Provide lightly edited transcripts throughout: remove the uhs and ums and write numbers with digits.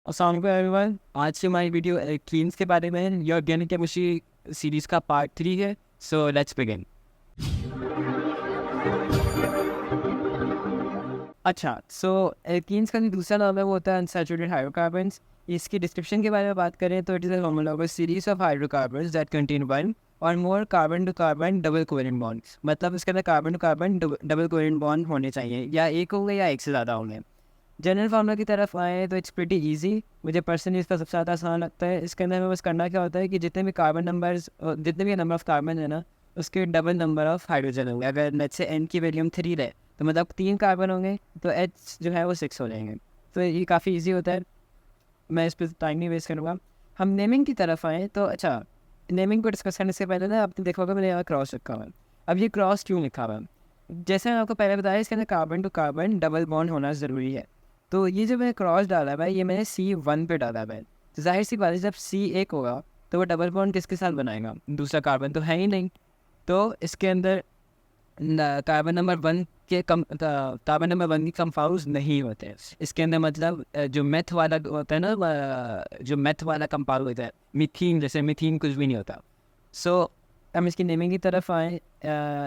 अस्सलाम वालेकुम एवरीवन। आज की हमारी वीडियो एल्कीन्स के बारे में है। ये ऑर्गेनिक केमिस्ट्री सीरीज़ का पार्ट 3 है। So let's begin. अच्छा, सो एल्कीन्स का जो दूसरा नाम है वो होता है अनसैचुरेटेड हाइड्रोकार्बन्स। इसकी डिस्क्रिप्शन के बारे में बात करें तो it is a homologous series of hydrocarbons that contain one और more carbon to carbon double covalent bonds. मतलब इसके अंदर carbon to carbon double covalent bond होने चाहिए, या एक होंगे या एक से ज़्यादा होंगे। जनरल फार्मूला की तरफ आए तो इट्स प्रिटी इजी। मुझे पर्सनली इसका सबसे ज़्यादा आसान लगता है। इसके अंदर में बस करना क्या होता है कि जितने भी कार्बन नंबर्स, जितने भी नंबर ऑफ़ कार्बन है ना, उसके डबल नंबर ऑफ़ हाइड्रोजन होंगे। अगर लेट्स से एन की वैल्यू हम 3 रहे तो मतलब 3 कार्बन होंगे, तो एच जो है वो 6 हो जाएंगे। तो ये काफ़ी ईजी होता है, मैं इस पर टाइम नहीं वेस्ट करूँगा। हम नेमिंग की तरफ आएँ तो अच्छा, नेमिंग को डिस्कस करने से पहले ना आपने देखा होगा मैंने यहाँ क्रॉस रखा हुआ है। अब ये क्रॉस क्यों लिखा हुआ है? जैसे मैंने आपको पहले बताया, इसके अंदर carbon to carbon double bond होना ज़रूरी है। तो ये जो मैंने क्रॉस डाला है भाई, ये मैंने C1 पे डाला है भाई। तो जाहिर सी बात है, जब C एक होगा तो वो डबल बॉन्ड किसके साथ बनाएगा? दूसरा कार्बन तो है ही नहीं। तो इसके अंदर कार्बन नंबर 1 के कार्बन नंबर 1 के कंपाउंड्स नहीं होते हैं इसके अंदर। मतलब जो मेथ वाला होता है ना, जो मेथ वाला कंपाउंड होता है मिथीन, जैसे मिथीन कुछ भी नहीं होता। सो हम इसकी नेमिंग की तरफ आए।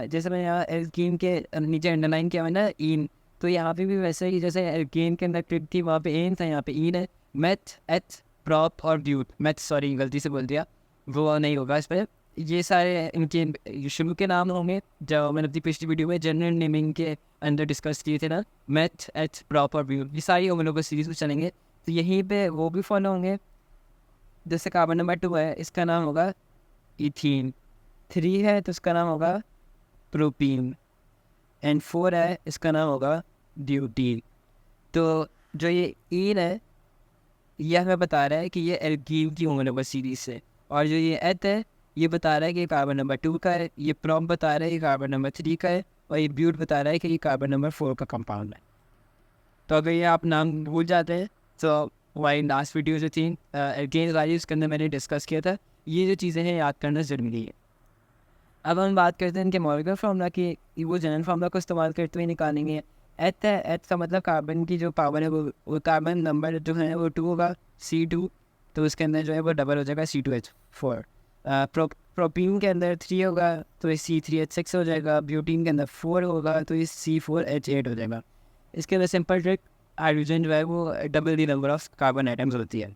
जैसे मैं यहाँ एल्कीन के नीचे अंडरलाइन किया हुआ है ना, ईन। तो यहाँ पे भी वैसे ही, जैसे एल्कीन के अंदर ट्रिप थी वहाँ पे एन था, यहाँ पे ईन है। मेथ, एथ, प्रॉप और ड्यूट। मेथ सॉरी गलती से बोल दिया, वो नहीं होगा इस पर। ये सारे इनके शुरू के नाम होंगे जो मैंने अपनी पिछली वीडियो में जनरल नेमिंग के अंदर डिस्कस किए थे ना। मेथ, एथ, प्रॉप और ड्यूट, ये सारी हम लोग को सीरीज में चलेंगे। तो यहीं पे वो भी फॉलो होंगे। जैसे कार्बन नंबर 2 है, इसका नाम होगा इथीन। 3 है तो इसका नाम होगा प्रोपीन। एंड 4 है, इसका नाम होगा ड्यूटीन। तो जो ये ईन है, ये हमें बता रहा है कि ये एल्कीन की होमोलॉगस सीरीज है। और जो ये एथ है, ये बता रहा है कि ये कार्बन नंबर 2 का है। ये प्रॉम बता रहा है कि कार्बन नंबर 3 का है। और ये ब्यूट बता रहा है कि ये कार्बन नंबर 4 का कंपाउंड है। तो अगर ये आप नाम भूल जाते हैं तो हमारी लास्ट वीडियो जो थी एल्केन वाली, उसके अंदर मैंने डिस्कस किया था। ये जो चीज़ें हैं याद करना ज़रूरी है। अब हम बात करते हैं इनके मॉलिक्यूलर फार्मूला की। वो जनरल फार्मूला को इस्तेमाल करते हुए निकालेंगे। एथ है, एथ का मतलब कार्बन की जो पावर है वो कार्बन नंबर जो है वो 2 होगा, C2। तो उसके अंदर जो है वो डबल हो जाएगा, C2H4। प्रोपीन के अंदर 3 होगा तो ये C3H6 हो जाएगा। ब्यूटीन के अंदर 4 होगा तो ये C4H8 हो जाएगा। इसके अंदर सिंपल ट्रिक, हाइड्रोजन जो है वो double the number of carbon atoms होती है।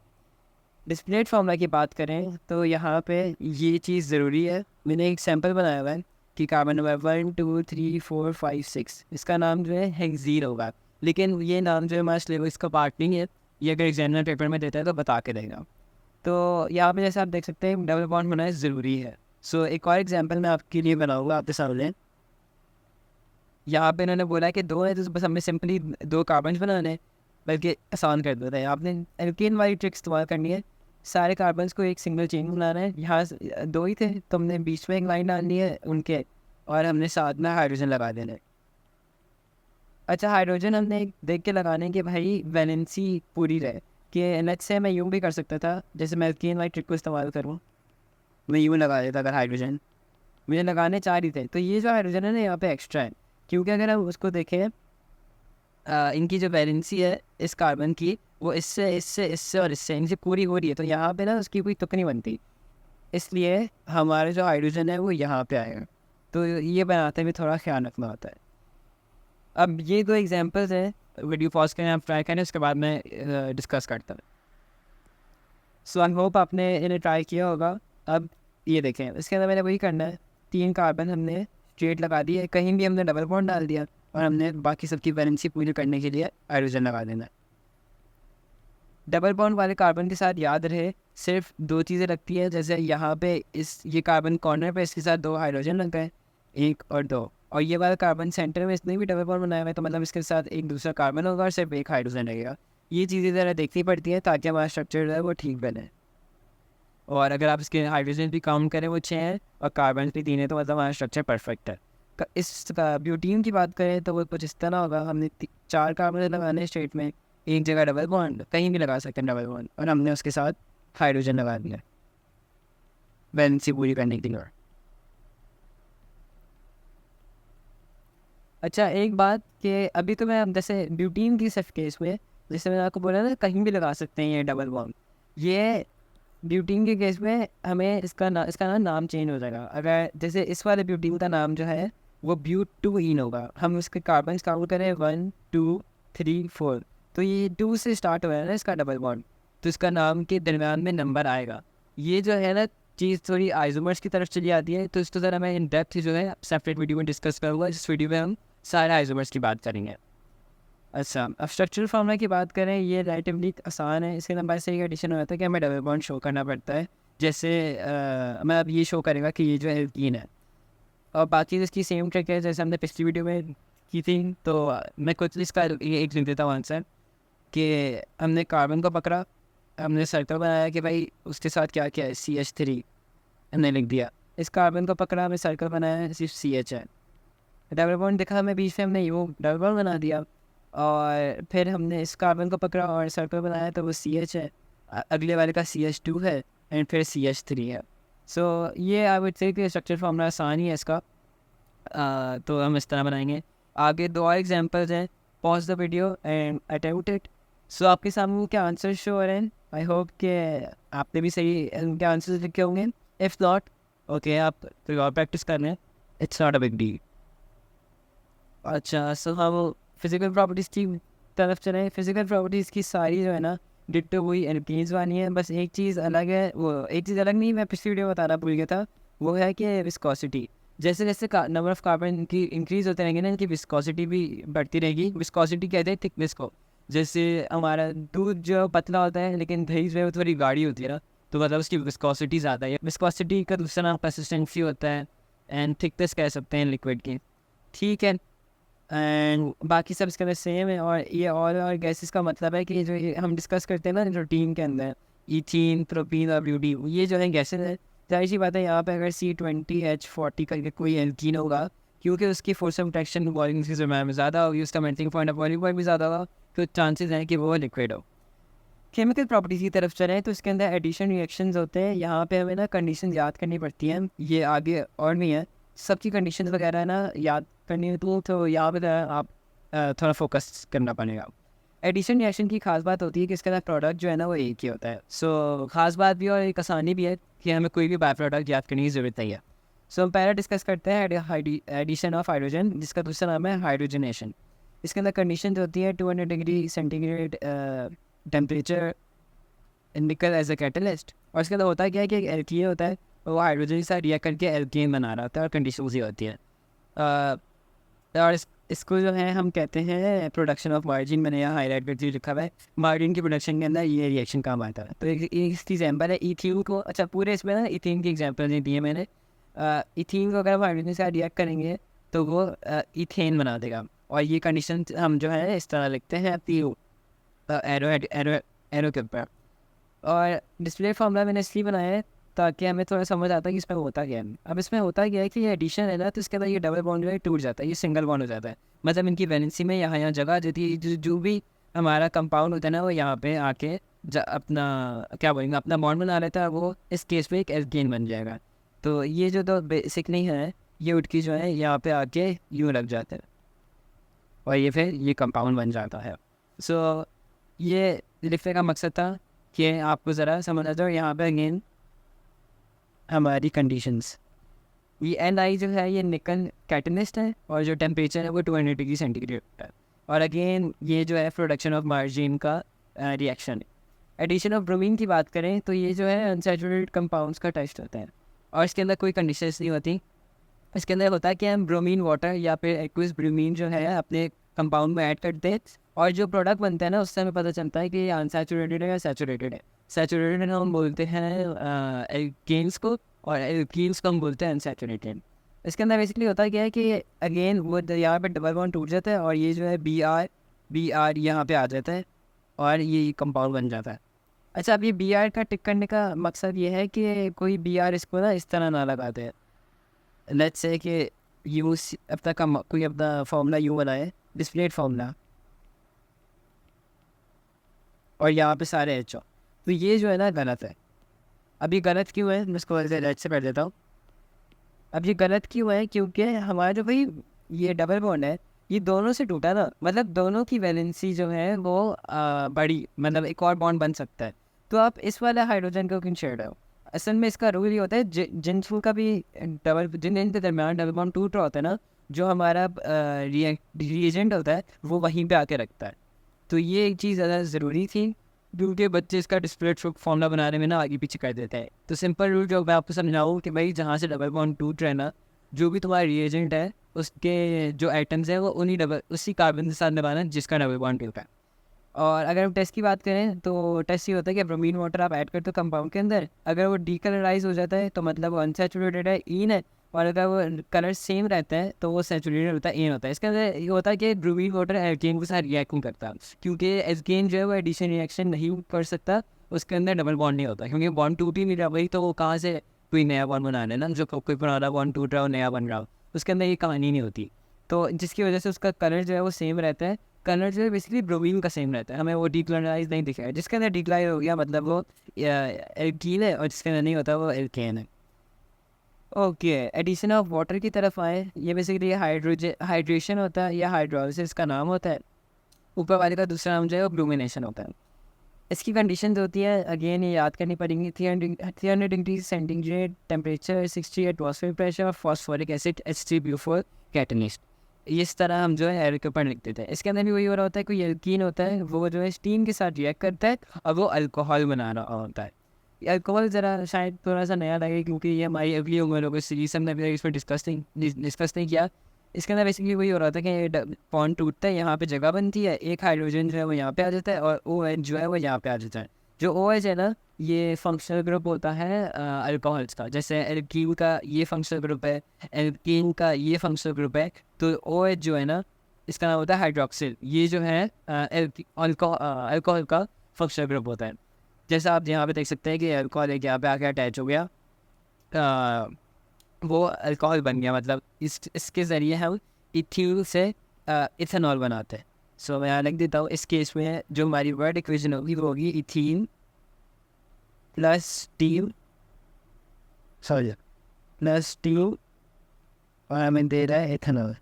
डिस्प्लेट फार्मूला की बात करें तो यहाँ पे ये चीज़ ज़रूरी है। मैंने एक सैम्पल बनाया हुआ है कि कार्बन नंबर 1 2 3 4 5 6, इसका नाम जो है हेक्सीन होगा। लेकिन ये नाम जो है हमारे सिलेबस का पार्ट नहीं है। ये अगर एग्जामिनर पेपर में देता है तो बता के देगा। तो यहाँ पे जैसे आप देख सकते हैं डबल बॉन्ड होना ज़रूरी है। सो एक और एग्जाम्पल मैं आपके लिए बनाऊँगा आपके सामने। यहाँ पे इन्होंने बोला है कि 2 है तो बस हमें सिंपली 2 कार्बन बनाने हैं, बल्कि आसान कर देता है। आपने एल्केन वाली ट्रिक इस्तेमाल करनी है। सारे कार्बन्स को एक सिंगल चेन बनाना है। यहाँ 2 ही थे तो हमने बीच में एक लाइन डालनी है उनके, और हमने साथ में हाइड्रोजन लगा देना है। अच्छा, हाइड्रोजन हमने देख के लगाने कि भाई वैलेंसी पूरी रहे। कि लेट्स से मैं यूँ भी कर सकता था, जैसे मैं एल्केन वाली ट्रिक को इस्तेमाल करूँ, मैं यूँ लगा देता अगर हाइड्रोजन मुझे लगाने 4 ही थे। तो ये जो हाइड्रोजन है ना यहाँ पे एक्स्ट्रा है, क्योंकि अगर हम उसको देखें, इनकी जो वैलेंसी है इस कार्बन की, वो इससे इससे इससे और इससे इनसे पूरी हो रही है। तो यहाँ पे ना उसकी कोई तुक नहीं बनती, इसलिए हमारे जो हाइड्रोजन है वो यहाँ पे आएगा। तो ये बनाते हुए थोड़ा ख्याल रखना होता है। अब ये 2 एग्जांपल्स हैं। वीडियो पॉज करें, आप ट्राई करें, उसके बाद मैं डिस्कस करता हूँ। सो आई होप आपने इन्हें ट्राई किया होगा। अब ये देखें, इसके अंदर मैंने वही करना है। 3 कार्बन हमने स्ट्रेट लगा दिए, कहीं भी हमने डबल बॉन्ड डाल दिया, और हमने बाकी सबकी वैलेंसी पूरी करने के लिए हाइड्रोजन लगा देना है। डबल बॉन्ड वाले कार्बन के साथ याद रहे सिर्फ 2 चीज़ें लगती है। जैसे यहाँ पे ये कार्बन कॉर्नर पे इसके साथ 2 हाइड्रोजन लग गए, 1 और 2। और ये वाला कार्बन सेंटर में इसने भी डबल बॉन्ड बनाया हुआ है, तो मतलब इसके साथ एक दूसरा कार्बन होगा और सिर्फ एक हाइड्रोजन लगेगा। ये चीज़ें ज़रा देखनी पड़ती है ताकि हमारा स्ट्रक्चर जो है वो ठीक बने। और अगर आप इसके हाइड्रोजन भी काउंट करें वो 6 हैं और कार्बन भी 3 है, तो मतलब हमारा स्ट्रक्चर परफेक्ट है। इसका ब्यूटीन की बात करें तो वो कुछ इस तरह होगा। हमने 4 कार्बन लगाने स्ट्रेट में, एक जगह डबल बॉन्ड, कहीं भी लगा सकते हैं डबल बॉन्ड, और हमने उसके साथ हाइड्रोजन लगा दिया वैलेंसी पूरी करने के लिए। अच्छा, एक बात कि अभी तो मैं जैसे ब्यूटीन की सिर्फ केस में जैसे मैंने आपको बोला ना, कहीं भी लगा सकते हैं ये डबल बॉन्ड। ये ब्यूटीन के केस में हमें इसका ना नाम चेंज हो जाएगा। अगर जैसे इस वाले ब्यूटीन का नाम जो है वो ब्यूटूइन होगा, हम उसके कार्बन काउंट करें 1 2 3 4, तो ये 2 से स्टार्ट हो रहा है ना इसका डबल बॉन्ड, तो इसका नाम के दरम्यान में नंबर आएगा। ये जो है ना चीज़ थोड़ी आइसोमर्स की तरफ चली आती है, तो इसको ज़रा मैं इन डेप्थ जो है सेपरेट वीडियो में डिस्कस करूँगा। इस वीडियो में हम सारे आइसोमर्स की बात करेंगे। अच्छा, अब स्ट्रक्चरल फार्मूला की बात करें, ये रिलेटिवली आसान है। इसके नंबर से एक एडिशन हो जाता है कि हमें डबल बॉन्ड शो करना पड़ता है। जैसे मैं अब ये शो करेगा कि ये जो है एल्कीन है, और बाकी इसकी सेम ट्रिक है जैसे हमने पिछली वीडियो में की थी। तो मैं कुछ इसका एक लिख देता हूँ आंसर, कि हमने कार्बन को पकड़ा, हमने सर्कल बनाया कि भाई उसके साथ क्या क्या है, CH3 हमने लिख दिया। इस कार्बन को पकड़ा, हमें सर्कल बनाया, सिर्फ CH है। डबल बॉन्ड दिखा हमें बीच में, हमने यू डबल बॉन्ड बना दिया। और फिर हमने इस कार्बन को पकड़ा और सर्कल बनाया, तो वो CH है, अगले वाले का CH2 है, एंड फिर CH3 है। सो ये आई वुड से कि स्ट्रक्चर फॉर्मूला आसान ही है इसका। तो हम इस तरह बनाएंगे। आगे 2 और एग्जांपल्स हैं, pause the video and attempt it. So आपके सामने क्या आंसर शो हो रहे हैं, आई होप कि आपने भी सही उनके आंसर्स लिखे होंगे। इफ़ नॉट, ओके, आप कोई और प्रैक्टिस कर रहे हैं, it's not a big deal. अच्छा, सो हम फिजिकल प्रॉपर्टीज़ की तरफ चलें। फिजिकल प्रॉपर्टीज़ की सारी जो है ना डिट्टो वही एल्कीन्स वाली है, बस एक चीज़ अलग है। वो एक चीज़ अलग नहीं, मैं पिछली वीडियो में बताना भूल गया था, वो है कि विस्कोसिटी। जैसे जैसे नंबर ऑफ कार्बन की इंक्रीज़ होते रहेंगे ना, इनकी विस्कोसिटी भी बढ़ती रहेगी। विस्कोसिटी कहते हैं थिकनेस को। जैसे हमारा दूध जो पतला होता है लेकिन दही जो है वो थोड़ी गाढ़ी होती है ना, तो मतलब उसकी विस्कोसिटी ज़्यादा है। विस्कोसिटी का दूसरा नाम कंसिस्टेंसी होता है, एंड थिकनेस कह सकते हैं लिक्विड की। ठीक है, एंड बाकी सब इसके अंदर सेम है। और ये और गैसेस का मतलब है कि जो ये हम डिस्कस करते हैं ना रूटीन के अंदर, इथीन, प्रोपीन और ब्यूटी, ये जो है गैसेस है। जाहिर सी बात है, यहाँ पे अगर C20H40 करके कोई एल्कीन होगा, क्योंकि उसकी फोर्स ऑफ अट्रैक्शन वॉल्यूम की जुर्माना में ज़्यादा होगी, उसका melting point of volume point भी ज़्यादा होगा, तो चांसेस हैं कि वो लिक्विड हो। केमिकल प्रॉपर्टीज़ की तरफ चलें तो इसके अंदर एडिशन रिएक्शंस होते हैं। यहाँ पे हमें ना कंडीशन याद करनी पड़ती हैं, ये आगे और नहीं है, सबकी कंडीशन वगैरह ना याद करनी है, तो यहाँ पे आप थोड़ा फोकस करना पड़ेगा। एडिशन रिएक्शन की खास बात होती है कि इसके अंदर प्रोडक्ट जो है ना वो एक ही होता है। सो खास बात भी और एक आसानी भी है कि हमें कोई भी बाय प्रोडक्ट याद करने की ज़रूरत नहीं है। सो हम पहले डिस्कस करते हैं एडिशन ऑफ हाइड्रोजन, जिसका दूसरा नाम है हाइड्रोजनेशन। इसके अंदर कंडीशन होती है 200 डिग्री सेंटीग्रेड टेम्परेचर, निकल एज अ कैटलिस्ट। और इसके अंदर होता है क्या है कि एक एल्कीन होता है, वो हाइड्रोजन के साथ रिएक्ट करके एल्कीन बना रहा होता है, और कंडीशन उसी होती है। और इसको जो है हम कहते हैं प्रोडक्शन ऑफ मार्जिन। मैंने यहाँ हाईलाइट करके लिखा हुआ है, मार्जिन की प्रोडक्शन के अंदर ये रिएक्शन काम आता है। तो एक इसकी एग्जाम्पल है इथीन को। अच्छा, पूरे इसमें ना इथीन की एग्जाम्पल नहीं दी है मैंने। इथीन को अगर हम हाइड्रोजन के साथ रिएक्ट करेंगे तो वो इथेन बना देगा। और ये कंडीशन हम जो है इस तरह लिखते हैं एरो एरो एरो के ऊपर। और डिस्प्ले फार्मूला मैंने इसलिए बनाया है ताकि हमें थोड़ा समझ आता है कि इसमें होता क्या है। अब इसमें होता क्या है कि ये एडिशन है ना, तो इसके अंदर ये डबल बॉन्ड जो है टूट जाता है, ये सिंगल बॉन्ड हो जाता है। मतलब इनकी वैलेंसी में यहाँ जगह देती है, जो भी हमारा कंपाउंड होता है ना वो यहाँ पे आके अपना क्या बोलेंगे अपना बॉन्ड बना लेता है, वो इस केस में एक एल्केन बन जाएगा। तो ये जो तो बेसिक नहीं है, ये उठ की जो है यहाँ पे आके यूँ लग जाता है, और ये फिर ये कंपाउंड बन जाता है। सो ये लिखने का मकसद था कि आपको ज़रा समझ आ जाओ। यहाँ पे अगेन हमारी कंडीशंस, ये Ni जो है ये निकल कैटलिस्ट है, और जो टेम्परेचर है वो 200 डिग्री सेंटीग्रेड है। और अगेन ये जो है प्रोडक्शन ऑफ मार्जिन का रिएक्शन है। एडिशन ऑफ ब्रोमीन की बात करें तो ये जो है अनसैचुरेटेड कंपाउंड्स का टेस्ट होता है, और इसके अंदर कोई कंडीशंस नहीं होती। इसके अंदर होता है कि हम ब्रोमीन वाटर या फिर एक्वस ब्रोमीन जो है अपने कंपाउंड में ऐड करते हैं, और जो प्रोडक्ट बनता है ना उससे हमें पता चलता है कि ये अनसैचुरेटेड है या सैचुरेटेड है। सैचुरेटेड हम बोलते हैं एल्केन्स को, और एल्कीन्स को हम बोलते हैं अनसैचुरेटेड। इसके अंदर बेसिकली होता है क्या है कि अगेन वो यहाँ पे डबल बॉन्ड टूट जाता है, और ये जो है बी आर यहाँ पे आ जाता है, और ये कंपाउंड बन जाता है। अच्छा, अब ये बी आर का टिक करने का मकसद ये है कि कोई बी आर इसको ना इस तरह ना लगाते हैं। लेट्स से कि यू अब तक हम कोई अपना फार्मूला यू बनाए, डिस्प्लेड फार्मूला, और यहाँ पे सारे एच हो, तो ये जो है ना गलत है। अब ये गलत क्यों है, मैं इसको एच से पढ़ देता हूँ। अब ये गलत क्यों है, क्योंकि हमारा जो भाई ये डबल बॉन्ड है, ये दोनों से टूटा ना, मतलब दोनों की वैलेंसी जो है वो बड़ी, मतलब एक और बॉन्ड बन सकता है। तो आप इस वाले हाइड्रोजन को क्यों छेड़ रहे हो? असल में इसका रूल ये होता है, जिन का भी जिन के दरमियान डबल बॉन्ड टूट रहा होता है ना, जो हमारा रिएजेंट होता है वो वहीं पे आके रखता है। तो ये एक चीज़ ज़्यादा ज़रूरी थी, क्योंकि बच्चे इसका डिस्प्ले फॉर्मूला बनाने में ना आगे पीछे कर देते हैं। तो सिंपल रूल जो मैं आपको समझाऊँ कि भाई जहाँ से डबल बॉन्ड टूट रहे ना, जो भी तुम्हारा रिएजेंट है उसके जो आइटम्स हैं वो उसी कार्बन के साथ दबाना जिसका डबल बॉन्ड टूटा है। और अगर हम टेस्ट की बात करें तो टेस्ट ये होता है कि ब्रोमीन वाटर आप ऐड करते हो कंपाउंड के अंदर, अगर वो डीकलराइज हो जाता है तो मतलब वो अनसेचुरेटेड है, ईन है। और अगर वो कलर सेम रहता है तो वो सेचुरेटेड होता है, एन होता है। इसके अंदर ये होता है कि ब्रोमीन वाटर एल्केन के साथ रिएक्ट नहीं करता, क्योंकि एल्केन जो है वो एडिशन रिएक्शन नहीं कर सकता, उसके अंदर डबल बॉन्ड नहीं होता, क्योंकि बॉन्ड टूट ही नहीं रहा भाई, तो वो कहाँ से कोई नया बॉन्ड बना लेना, जो कोई पुराना बॉन्ड टूट रहा हो नया बन रहा हो, उसके अंदर ये कहानी नहीं होती। तो जिसकी वजह से उसका कलर जो है वो सेम रहता है, कलर जो है बेसिकली ब्रोमीन का सेम रहता है, हमें वो डीक्लोराइज नहीं दिखेगा। जिसके अंदर डीक्लाइज हो गया मतलब वो एल्कीन है, और जिसके अंदर नहीं होता वो एल्केन है। ओके, एडिशन ऑफ वाटर की तरफ आए, ये बेसिकली हाइड्रेशन होता है या हाइड्रोलिसिस का नाम होता है। ऊपर वाले का दूसरा नाम जो है वो ब्लूमिनेशन होता है। इसकी कंडीशंस होती है, अगेन ये याद करनी पड़ेंगी। 300 degree centigrade temperature, 60 atmosphere pressure, phosphoric acid H3PO4 catalyst. इस तरह हम जो है एयर के ऊपर लिख देते हैं। इसके अंदर भी वही हो रहा होता है, कोई एल्कीन होता है वो जो है स्टीम के साथ रिएक्ट करता है और वो अल्कोहल बना रहा होता है। अल्कोहल ज़रा शायद थोड़ा सा नया लगे, क्योंकि ये हमारी अगली उम्र को सीरीज हमने अभी इसमें डिस्कस नहीं किया। इसके अंदर बेसिकली वही हो रहा था कि बॉन्ड टूटता है, यहाँ पे जगह बनती है, एक हाइड्रोजन जो है वो यहाँ पे आ जाता है और OH जो है वो यहाँ पे आ जाता है। जो OH है ना, ये फंक्शनल ग्रुप होता है अल्कोहल्स का। जैसे एल्कीन का ये फंक्शनल ग्रुप है, एल्कीन का ये फंक्शनल ग्रुप है, तो OH जो है ना इसका नाम होता है हाइड्रोक्सिल। ये जो है अल्कोहल का फंक्शनल ग्रुप होता है। जैसा आप यहाँ पे देख सकते हैं कि अल्कोहल एक यहाँ पे आके अटैच हो गया, वो अल्कोहल बन गया, मतलब इसके ज़रिए हम इथ्यूल से इथेनॉल बनाते हैं। सो मैं यहाँ लिख देता हूँ, इस केस में जो हमारी वर्ड इक्वेशन होगी वो होगी ethene plus steam, sorry plus steam, और हमें दे रहा है इथेनॉल।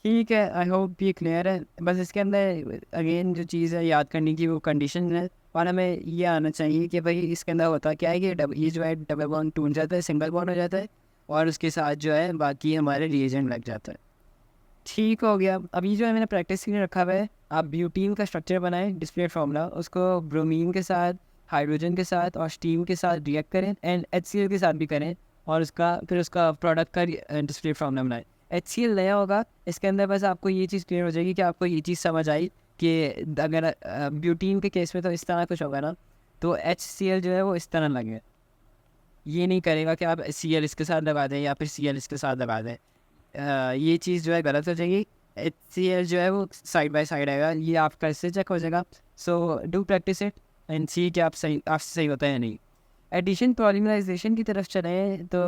ठीक है, आई होप ये क्लियर है। बस इसके अंदर अगेन जो चीज़ है याद करने की वो कंडीशन है, और हमें ये आना चाहिए कि भाई इसके अंदर होता क्या है कि ये जो है डबल बॉन्ड टूट जाता है, सिंगल बॉन्ड हो जाता है, और उसके साथ जो है बाकी हमारे रिएजेंट लग जाता है। ठीक हो गया। अभी जो है मैंने प्रैक्टिस के लिए रखा हुआ है, आप ब्यूटीन का स्ट्रक्चर बनाएं, डिस्प्ले फार्मूला, उसको ब्रोमीन के साथ, हाइड्रोजन के साथ और स्टीम के साथ रिएक्ट करें, एंड HCl के साथ भी करें, और फिर उसका प्रोडक्ट का डिस्प्ले फार्मूला बनाएं। HCl नया होगा, इसके अंदर बस आपको ये चीज़ क्लियर हो जाएगी कि आपको ये चीज़ समझ आई कि अगर ब्यूटीन के केस में तो इस तरह कुछ होगा ना, तो HCl जो है वो इस तरह लगे, ये नहीं करेगा कि आप Cl इसके साथ लगा दें या फिर Cl इसके साथ लगा दें। ये चीज़ जो है गलत हो जाएगी। HCl जो है वो साइड बाय साइड आएगा, ये आपका इससे चेक हो जाएगा। So do practice it and see कि आपसे सही होता है या नहीं। एडिशन पॉलीमराइजेशन की तरफ चलें तो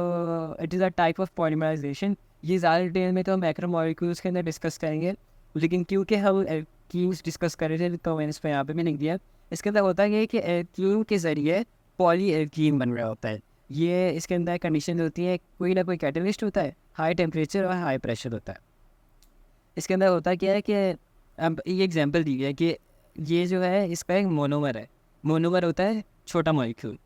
it is a type of polymerisation. ये ज़्यादा डिटेल में तो मैक्रोमोलिक्यूल्स के अंदर डिस्कस करेंगे, लेकिन क्योंकि हम एल्कीन्स डिस्कस कर रहे थे तो मैंने इस पर यहाँ पे भी लिख दिया। इसके अंदर होता है कि एल्कीन के ज़रिए पॉली एल्कीन बन रहा होता है। ये इसके अंदर कंडीशन होती है, कोई ना कोई कैटलिस्ट होता है, हाई टेम्परेचर और हाई प्रेशर होता है। इसके अंदर होता क्या है कि अब ये एग्जांपल दी है कि ये जो है इसका एक मोनोमर है। मोनोमर होता है छोटा मॉलिक्यूल,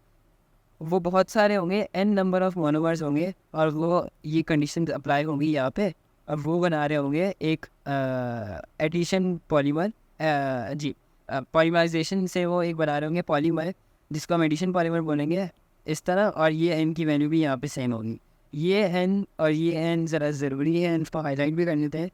वो बहुत सारे होंगे, n नंबर ऑफ मोनोमर्स होंगे, और वो ये कंडीशन अप्लाई होंगी यहाँ पे, और वो बना रहे होंगे एक एडिशन पॉलीमर, जी पॉलीमराइजेशन से वो एक बना रहे होंगे पॉलीमर, जिसको हम एडिशन पॉलीमर बोलेंगे इस तरह। और ये n की वैल्यू भी यहाँ पे सेम होगी। ये n और ये n ज़रा ज़रूरी है, इसको हाईलाइट भी कर लेते हैं।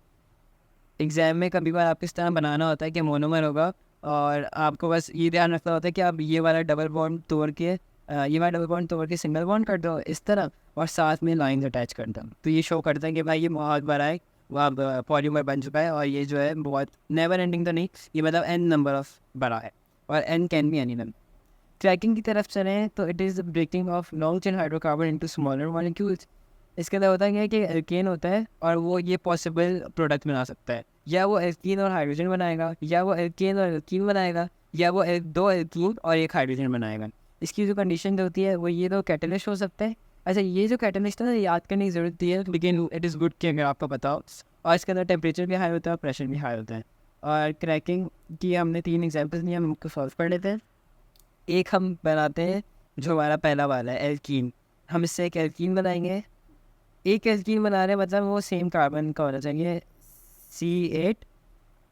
एग्ज़ाम में कभी बार आपको इस तरह बनाना होता है कि मोनोमर होगा, और आपको बस ये ध्यान रखना होता है कि आप ये वाला डबल बॉन्ड तोड़ के ये वाला डबल बॉन्ड तोड़ के सिंगल बॉन्ड कर दो इस तरह, और साथ में लाइंस अटैच कर दो। तो ये शो करता है कि भाई ये बहुत बड़ा है, वह पॉलीमर बन चुका है, और ये जो है बहुत नेवर एंडिंग तो नहीं, ये मतलब n नंबर ऑफ बड़ा है, और n can be any number. Cracking की तरफ चलें तो it is breaking of long chain hydrocarbon into smaller molecules. इसके अंदर होता है कि एल्केन होता है और वो ये पॉसिबल प्रोडक्ट बना सकता है, या वो एल्कीन और हाइड्रोजन बनाएगा, या वो एल्केन और एल्कीन बनाएगा, या वो दो एल्कीन और एक हाइड्रोजन बनाएगा। इसकी जो कंडीशन होती है वो ये दो कैटलिस्ट हो सकते हैं, अच्छा, ये जो कैटलिस्ट है ना, याद करने की ज़रूरत नहीं है, लेकिन इट इज़ गुड कि अगर आपको पता हो। और इसके अंदर टेम्परेचर भी हाई होता है और प्रेशर भी हाई होता है। और क्रैकिंग की हमने 3 एग्जांपल्स दिए, हम उनको सॉल्व कर लेते हैं। एक हम बनाते हैं जो हमारा पहला वाला है, एल्कीन। हम इससे एक एल्कीन बनाएंगे। एक एल्कीन बना रहे हैं मतलब वो सेम कार्बन का होना चाहिए, C8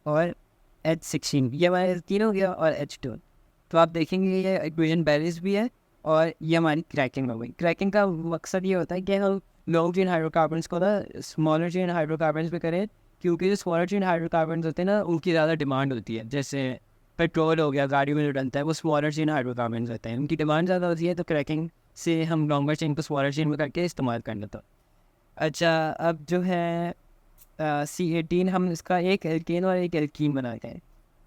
और H16, ये हमारा एल्कीन हो गया, और H2। तो आप देखेंगे ये इक्वेशन बैलेंस भी है, और ये हमारी क्रैकिंग हो गई। क्रैकिंग का मकसद ये होता है कि हम लॉन्ग चेन हाइड्रोकार्बन्स को ना स्मॉलर चेन हाइड्रोकार्बन्स पे करें, क्योंकि जो स्मॉलर चेन हाइड्रोकार्बन्स होते हैं ना, उनकी ज़्यादा डिमांड होती है। जैसे पेट्रोल हो गया, गाड़ी में जो डलता है, वो स्मॉलर चेन हाइड्रोकार्बन्स होते हैं, उनकी डिमांड ज़्यादा होती है। तो क्रैकिंग से हम लॉन्गर चेन को स्मॉलर चेन में करके इस्तेमाल कर लेते हैं। अच्छा, अब जो है C18, हम इसका एक एल्केन और एक एल्कीन बनाते हैं।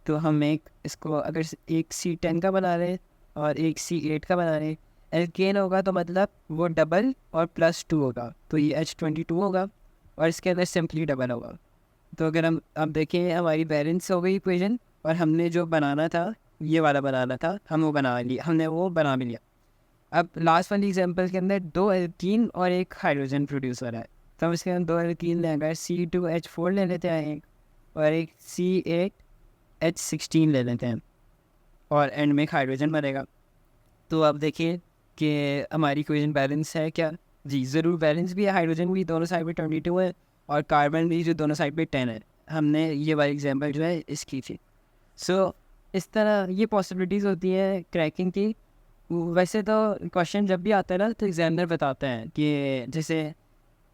तो हम एक इसको अगर एक C10 का बना रहे हैं और एक C8 का बना रहे हैं, एल्केन होगा तो मतलब वो डबल और +2 होगा, तो ये H22 होगा, और इसके अंदर सिंपली डबल होगा। तो अगर हम अब देखें, हमारी बैलेंस हो गई इक्वेशन, और हमने जो बनाना था, ये वाला बनाना था, हम वो बना लिया, हमने वो बना भी लिया। अब लास्ट वाली एग्जांपल के अंदर 2 एल्कीन और एक हाइड्रोजन प्रोड्यूस हो रहा है। तो हम इसके अंदर 2 एल्कीन लेंगे, C2H4 ले लेते हैं एक, और एक C8H16 ले लेते हैं, और एंड में एक हाइड्रोजन बनेगा। तो अब देखिए कि हमारी इक्वेशन बैलेंस है क्या? जी ज़रूर बैलेंस भी है, हाइड्रोजन भी दोनों साइड पे 22 है, और कार्बन भी जो दोनों साइड पे 10 है। हमने ये वाली एग्जांपल जो है इसकी थी। सो इस तरह ये पॉसिबिलिटीज़ होती हैं क्रैकिंग की। वैसे तो क्वेश्चन जब भी आता है ना, तो एग्जामिनर बताते हैं कि जैसे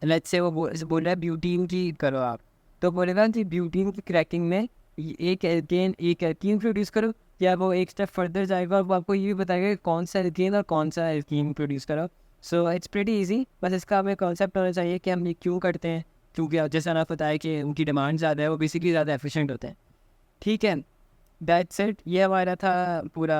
लेट्स से वो बोल रहा है ब्यूटीन की करो आप, तो बोलेगा कि ब्यूटीन की क्रैकिंग में एक एल्कीन प्रोड्यूस करो, या वो एक स्टेप फर्दर जाएगा और वो आपको ये भी बताएगा कि कौन सा एल्कीन और कौन सा एल्कीन प्रोड्यूस करो। सो इट्स प्रीटी इजी, बस इसका हमें कॉन्सेप्ट होना चाहिए कि हम ये क्यों करते हैं, क्योंकि जैसा ना पता है कि उनकी डिमांड ज़्यादा है, वो बेसिकली ज़्यादा एफिशिएंट होते हैं। ठीक है, दैट्स इट, ये हमारा था पूरा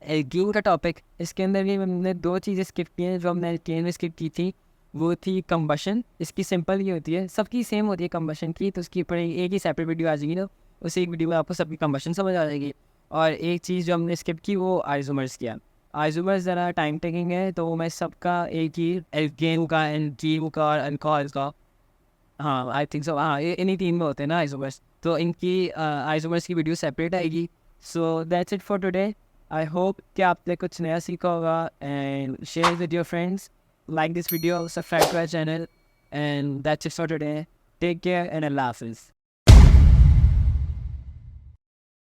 एल्कीन का टॉपिक। इसके अंदर भी हमने 2 चीज़ें स्किप की हैं जो हमने एल्कीन में स्किप की थी। वो थी कंबशन, इसकी सिंपल ये होती है, सबकी सेम होती है कंबशन की, तो उसकी ऊपर एक ही सेपरेट वीडियो आ जाएगी ना, उसी एक वीडियो में आपको सबकी कंबशन समझ आ जाएगी। और एक चीज़ जो हमने स्किप की वो आइसोमर्स किया। आइसोमर्स ज़रा टाइम टेकिंग है, तो मैं सबका एक ही एल्केन का, एल्कीन का और अल्कोहल का, हाँ आई थिंक सो, हाँ ये इन्हीं 3 में होते हैं ना आइसोमर्स, तो इनकी आइसोमर्स की वीडियो सेपरेट आएगी। So that's it for today. I hope कि आपने कुछ नया सीखा होगा, and share with your friends, like this video, subscribe to our channel, and that's it for today. Take care and Allah Hafiz.